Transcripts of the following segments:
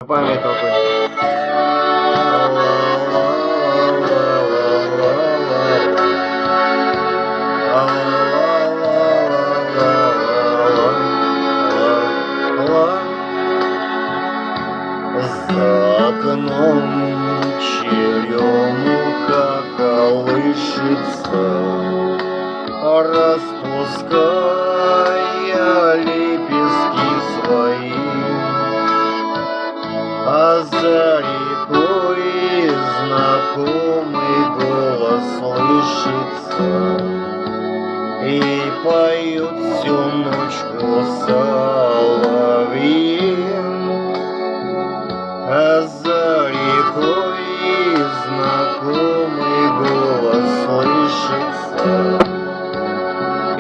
Память толкуй. За окном черемуха колышется, распуская лепестки свои, а за рекой знакомый голос слышится, и поют всю ночку соловьи. А за рекой знакомый голос слышится,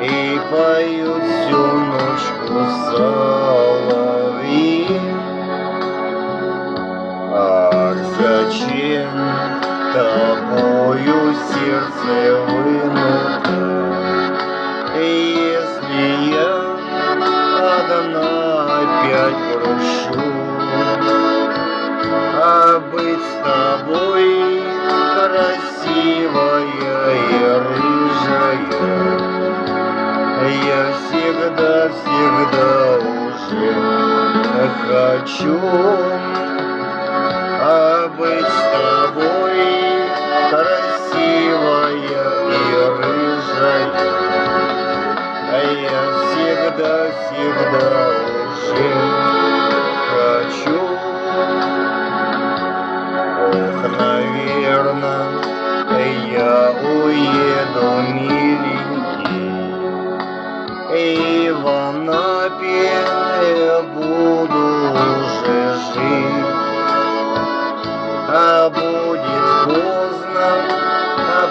и поют всю ночку соловьи. Ах, зачем тобою сердце вынуто, если я одна опять грущу? А быть с тобой красивая и рыжая я всегда уже хочу. А быть с тобой красивая и рыжая я всегда уже хочу. Ох, наверно, я уеду, миленький, и в Анапе буду уже жить. А будет поздно,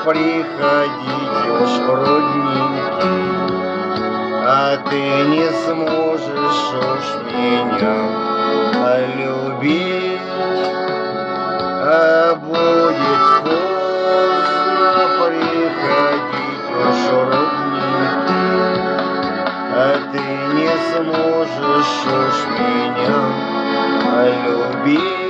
приходить уж, родненький, а ты не сможешь уж меня любить. А будет поздно приходить уж, родненький, а ты не сможешь уж меня любить.